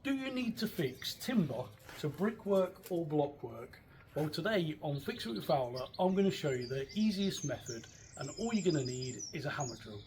Do you need to fix timber to brickwork or blockwork? Well, today on Fix It with Fowler, I'm going to show you the easiest method, and all you're going to need is a hammer drill.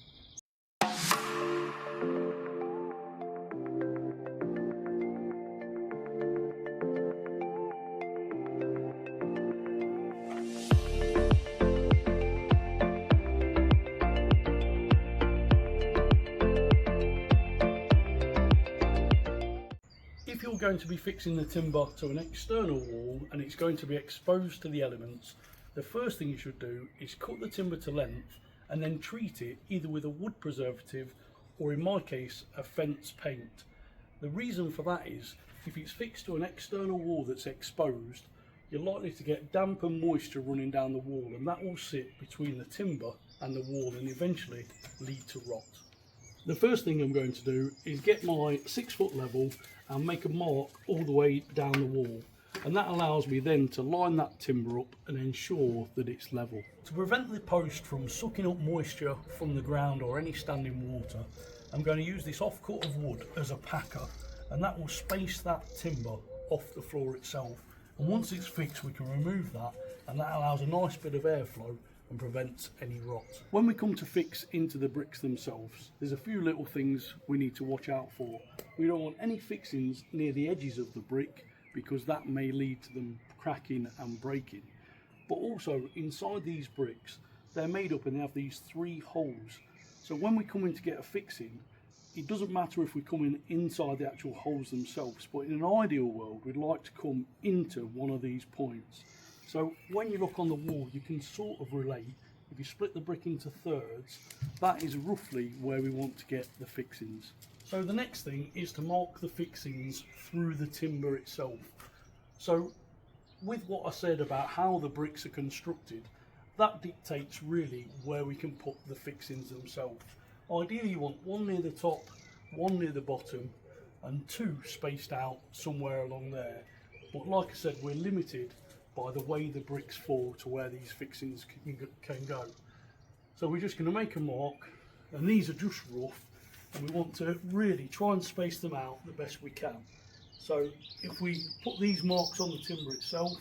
If you're going to be fixing the timber to an external wall and it's going to be exposed to the elements, the first thing you should do is cut the timber to length and then treat it either with a wood preservative or, in my case, a fence paint. The reason for that is if it's fixed to an external wall that's exposed, you're likely to get damp and moisture running down the wall, and that will sit between the timber and the wall and eventually lead to rot. The first thing I'm going to do is get my 6 foot level and make a mark all the way down the wall, and that allows me then to line that timber up and ensure that it's level. To prevent the post from sucking up moisture from the ground or any standing water, I'm going to use this offcut of wood as a packer, and that will space that timber off the floor itself. And once it's fixed, we can remove that, and that allows a nice bit of airflow and prevents any rot. When we come to fix into the bricks themselves, there's a few little things we need to watch out for. We don't want any fixings near the edges of the brick because that may lead to them cracking and breaking. But also inside these bricks, they're made up and they have these 3 holes. So when we come in to get a fixing, it doesn't matter if we come in inside the actual holes themselves, but in an ideal world, we'd like to come into one of these points. So when you look on the wall, you can sort of relate. If you split the brick into thirds, that is roughly where we want to get the fixings. So the next thing is to mark the fixings through the timber itself. So with what I said about how the bricks are constructed, that dictates really where we can put the fixings themselves. Ideally you want 1 near the top, 1 near the bottom, and 2 spaced out somewhere along there. But like I said, we're limited by the way the bricks fall to where these fixings can go. So we're just going to make a mark, and these are just rough, and we want to really try and space them out the best we can. So if we put these marks on the timber itself,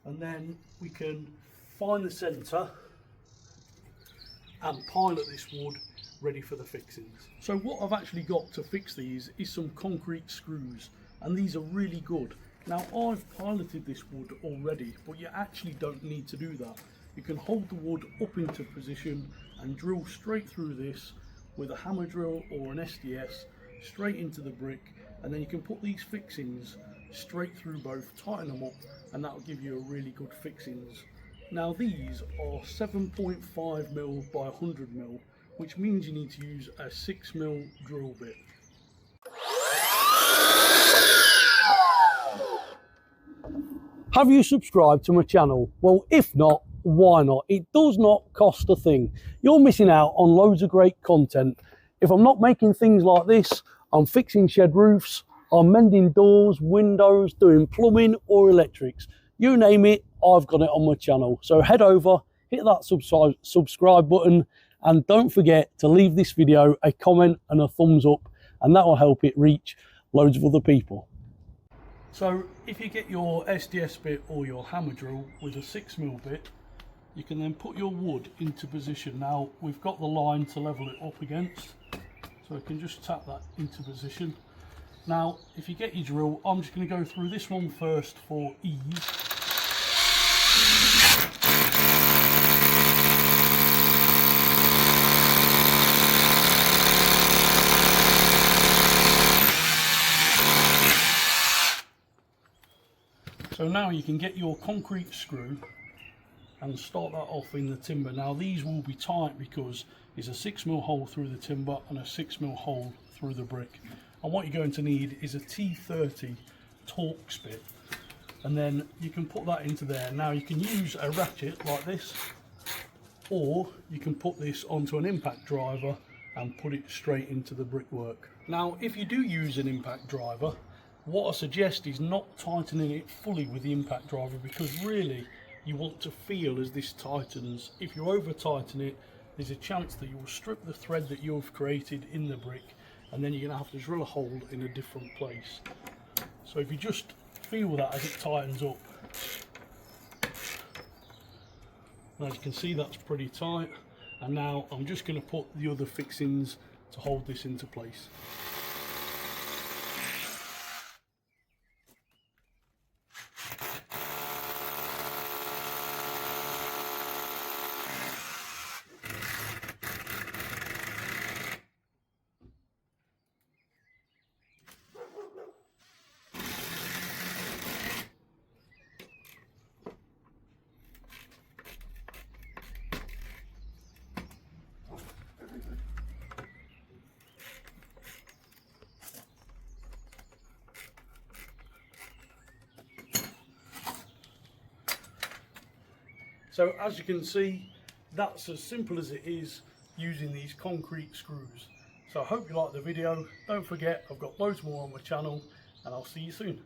and then we can find the centre and pilot this wood ready for the fixings. So what I've actually got to fix these is some concrete screws, and these are really good. Now I've piloted this wood already, but you actually don't need to do that. You can hold the wood up into position and drill straight through this with a hammer drill or an SDS straight into the brick, and then you can put these fixings straight through both, tighten them up, and that will give you a really good fixings. Now these are 7.5mm by 100mm, which means you need to use a 6mm drill bit. Have you subscribed to my channel? Well, if not, why not? It does not cost a thing. You're missing out on loads of great content. If I'm not making things like this, I'm fixing shed roofs, I'm mending doors, windows, doing plumbing or electrics. You name it, I've got it on my channel. So head over, hit that subscribe button, and don't forget to leave this video a comment and a thumbs up, and that will help it reach loads of other people. So if you get your SDS bit or your hammer drill with a 6mm bit, you can then put your wood into position. Now we've got the line to level it up against, so I can just tap that into position. Now if you get your drill, I'm just going to go through this one first for ease. So now you can get your concrete screw and start that off in the timber. Now these will be tight because it's a 6mm hole through the timber and a 6mm hole through the brick. And what you're going to need is a T30 Torx bit, and then you can put that into there. Now you can use a ratchet like this, or you can put this onto an impact driver and put it straight into the brickwork. Now if you do use an impact driver, what I suggest is not tightening it fully with the impact driver, because really you want to feel as this tightens. If you over tighten it, there's a chance that you will strip the thread that you've created in the brick and then you're going to have to drill a hole in a different place. So if you just feel that as it tightens up, and as you can see, that's pretty tight. And now I'm just going to put the other fixings to hold this into place. So as you can see, that's as simple as it is using these concrete screws. So I hope you liked the video. Don't forget, I've got loads more on my channel, and I'll see you soon.